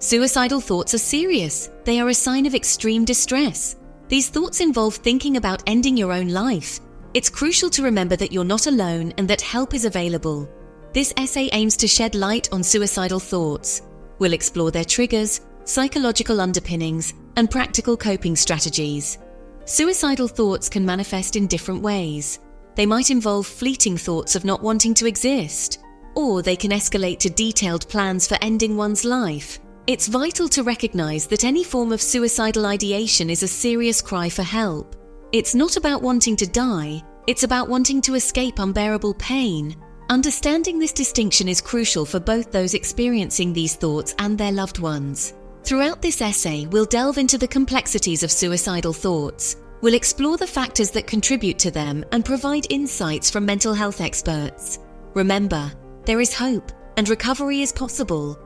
Suicidal thoughts are serious. They are a sign of extreme distress. These thoughts involve thinking about ending your own life. It's crucial to remember that you're not alone and that help is available. This essay aims to shed light on suicidal thoughts. We'll explore their triggers, psychological underpinnings, and practical coping strategies. Suicidal thoughts can manifest in different ways. They might involve fleeting thoughts of not wanting to exist, or they can escalate to detailed plans for ending one's life. It's vital to recognize that any form of suicidal ideation is a serious cry for help. It's not about wanting to die, it's about wanting to escape unbearable pain. Understanding this distinction is crucial for both those experiencing these thoughts and their loved ones. Throughout this essay, we'll delve into the complexities of suicidal thoughts. We'll explore the factors that contribute to them and provide insights from mental health experts. Remember, there is hope and recovery is possible.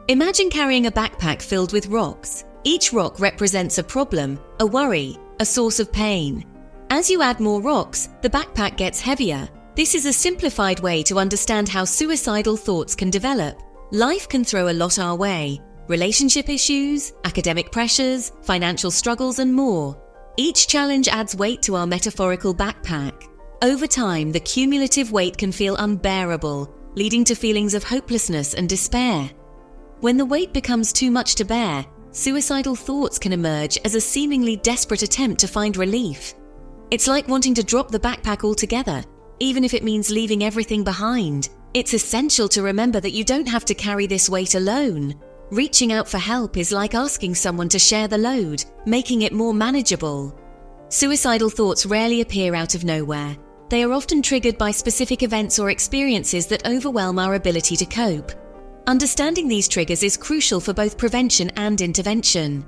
Imagine carrying a backpack filled with rocks. Each rock represents a problem, a worry, a source of pain. As you add more rocks, the backpack gets heavier. This is a simplified way to understand how suicidal thoughts can develop. Life can throw a lot our way: relationship issues, academic pressures, financial struggles, and more. Each challenge adds weight to our metaphorical backpack. Over time, the cumulative weight can feel unbearable, leading to feelings of hopelessness and despair. When the weight becomes too much to bear, suicidal thoughts can emerge as a seemingly desperate attempt to find relief. It's like wanting to drop the backpack altogether, even if it means leaving everything behind. It's essential to remember that you don't have to carry this weight alone. Reaching out for help is like asking someone to share the load, making it more manageable. Suicidal thoughts rarely appear out of nowhere. They are often triggered by specific events or experiences that overwhelm our ability to cope. Understanding these triggers is crucial for both prevention and intervention.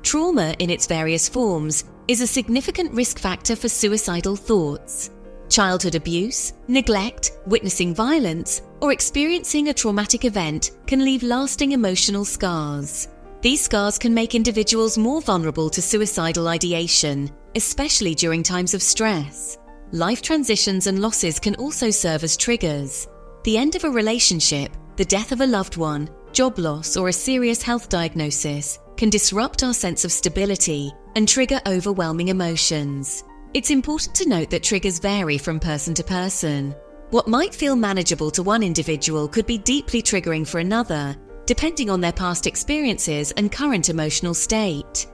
Trauma, in its various forms, is a significant risk factor for suicidal thoughts. Childhood abuse, neglect, witnessing violence, or experiencing a traumatic event can leave lasting emotional scars. These scars can make individuals more vulnerable to suicidal ideation, especially during times of stress. Life transitions and losses can also serve as triggers. The end of a relationship, the death of a loved one, job loss, or a serious health diagnosis can disrupt our sense of stability and trigger overwhelming emotions. It's important to note that triggers vary from person to person. What might feel manageable to one individual could be deeply triggering for another, depending on their past experiences and current emotional state.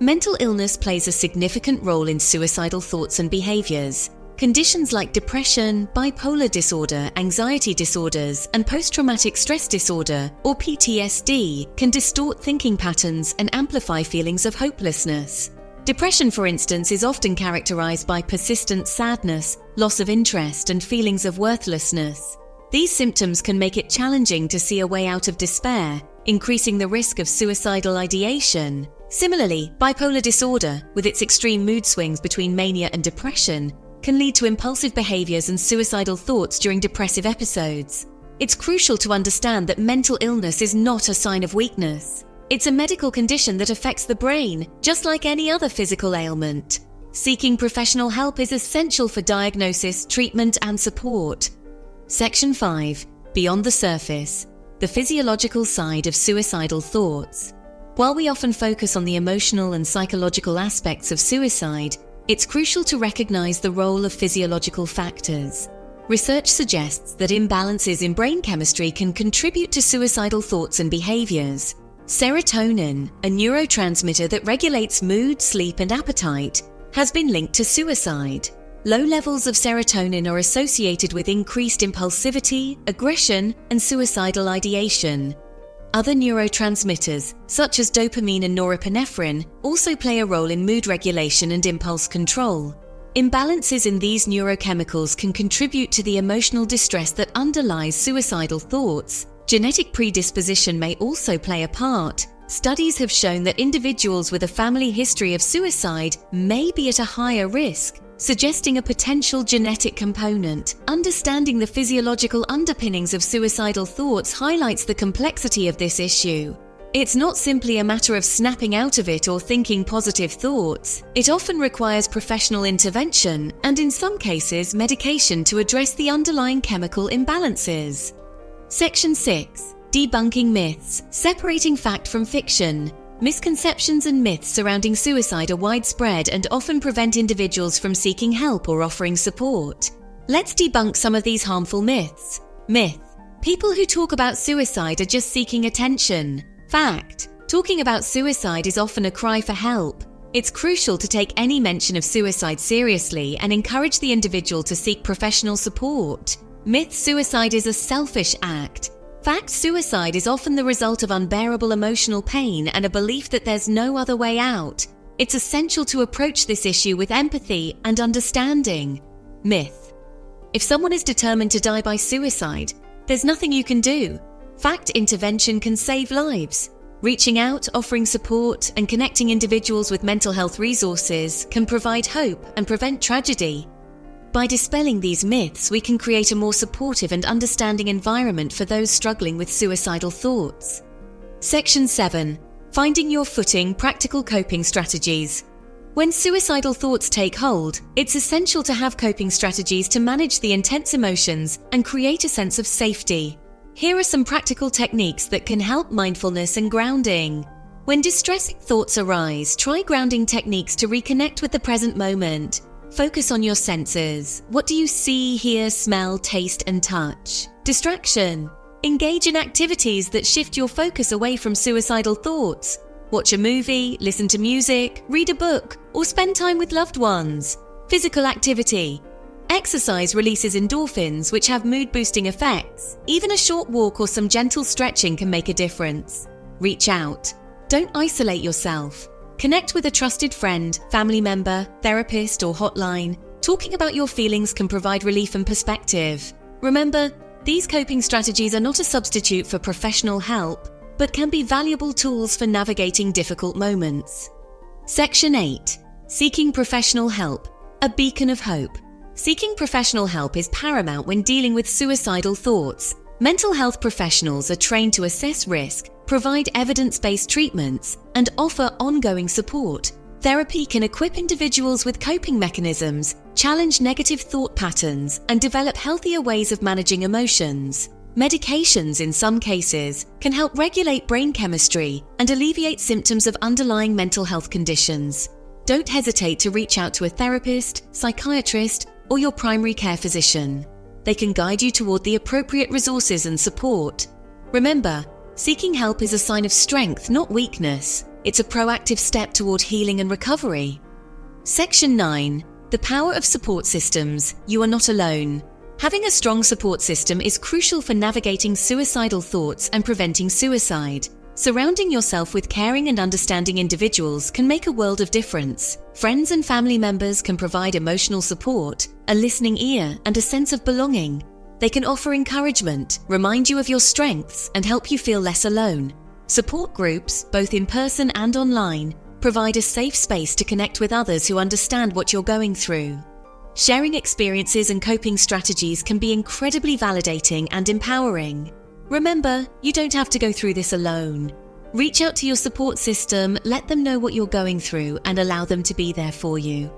Mental illness plays a significant role in suicidal thoughts and behaviors. Conditions like depression, bipolar disorder, anxiety disorders, and post-traumatic stress disorder, or PTSD, can distort thinking patterns and amplify feelings of hopelessness. Depression, for instance, is often characterized by persistent sadness, loss of interest, and feelings of worthlessness. These symptoms can make it challenging to see a way out of despair, increasing the risk of suicidal ideation. Similarly, bipolar disorder, with its extreme mood swings between mania and depression, can lead to impulsive behaviors and suicidal thoughts during depressive episodes. It's crucial to understand that mental illness is not a sign of weakness. It's a medical condition that affects the brain, just like any other physical ailment. Seeking professional help is essential for diagnosis, treatment, and support. Section 5. Beyond the surface. The physiological side of suicidal thoughts. While we often focus on the emotional and psychological aspects of suicide, it's crucial to recognize the role of physiological factors. Research suggests that imbalances in brain chemistry can contribute to suicidal thoughts and behaviors. Serotonin, a neurotransmitter that regulates mood, sleep, and appetite, has been linked to suicide. Low levels of serotonin are associated with increased impulsivity, aggression, and suicidal ideation. Other neurotransmitters, such as dopamine and norepinephrine, also play a role in mood regulation and impulse control. Imbalances in these neurochemicals can contribute to the emotional distress that underlies suicidal thoughts. Genetic predisposition may also play a part. Studies have shown that individuals with a family history of suicide may be at a higher risk, suggesting a potential genetic component. Understanding the physiological underpinnings of suicidal thoughts highlights the complexity of this issue. It's not simply a matter of snapping out of it or thinking positive thoughts. It often requires professional intervention and, in some cases, medication to address the underlying chemical imbalances. Section 6. Debunking myths, separating fact from fiction. Misconceptions and myths surrounding suicide are widespread and often prevent individuals from seeking help or offering support. Let's debunk some of these harmful myths. Myth: people who talk about suicide are just seeking attention. Fact: talking about suicide is often a cry for help. It's crucial to take any mention of suicide seriously and encourage the individual to seek professional support. Myth: suicide is a selfish act. Fact: suicide is often the result of unbearable emotional pain and a belief that there's no other way out. It's essential to approach this issue with empathy and understanding. Myth: if someone is determined to die by suicide, there's nothing you can do. Fact: intervention can save lives. Reaching out, offering support, and connecting individuals with mental health resources can provide hope and prevent tragedy. By dispelling these myths, we can create a more supportive and understanding environment for those struggling with suicidal thoughts. Section 7. Finding your footing, practical coping strategies. When suicidal thoughts take hold, it's essential to have coping strategies to manage the intense emotions and create a sense of safety. Here are some practical techniques that can help mindfulness and grounding. When distressing thoughts arise, try grounding techniques to reconnect with the present moment. Focus on your senses. What do you see, hear, smell, taste, and touch? Distraction. Engage in activities that shift your focus away from suicidal thoughts. Watch a movie, listen to music, read a book, or spend time with loved ones. Physical activity. Exercise releases endorphins, which have mood-boosting effects. Even a short walk or some gentle stretching can make a difference. Reach out. Don't isolate yourself. Connect with a trusted friend, family member, therapist, or hotline. Talking about your feelings can provide relief and perspective. Remember, these coping strategies are not a substitute for professional help, but can be valuable tools for navigating difficult moments. Section 8. Seeking professional help. A beacon of hope. Seeking professional help is paramount when dealing with suicidal thoughts. Mental health professionals are trained to assess risk, provide evidence-based treatments, and offer ongoing support. Therapy can equip individuals with coping mechanisms, challenge negative thought patterns, and develop healthier ways of managing emotions. Medications, in some cases, can help regulate brain chemistry and alleviate symptoms of underlying mental health conditions. Don't hesitate to reach out to a therapist, psychiatrist, or your primary care physician. They can guide you toward the appropriate resources and support. Remember, seeking help is a sign of strength, not weakness. It's a proactive step toward healing and recovery. Section 9. The power of support systems. You are not alone. Having a strong support system is crucial for navigating suicidal thoughts and preventing suicide. Surrounding yourself with caring and understanding individuals can make a world of difference. Friends and family members can provide emotional support, a listening ear, and a sense of belonging. They can offer encouragement, remind you of your strengths, and help you feel less alone. Support groups, both in person and online, provide a safe space to connect with others who understand what you're going through. Sharing experiences and coping strategies can be incredibly validating and empowering. Remember, you don't have to go through this alone. Reach out to your support system, let them know what you're going through, and allow them to be there for you.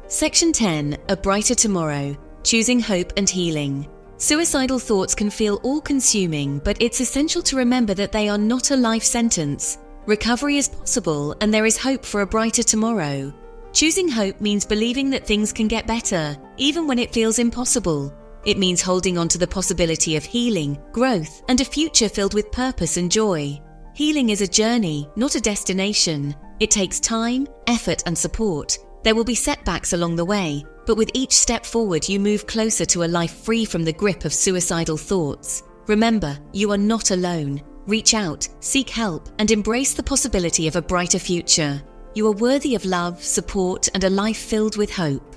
Section 10. A brighter tomorrow. Choosing hope and healing. Suicidal thoughts can feel all-consuming, but it's essential to remember that they are not a life sentence. Recovery is possible, and there is hope for a brighter tomorrow. Choosing hope means believing that things can get better, even when it feels impossible. It means holding on to the possibility of healing, growth, and a future filled with purpose and joy. Healing is a journey, not a destination. It takes time, effort, and support. There will be setbacks along the way, but with each step forward, you move closer to a life free from the grip of suicidal thoughts. Remember, you are not alone. Reach out, seek help, and embrace the possibility of a brighter future. You are worthy of love, support, and a life filled with hope.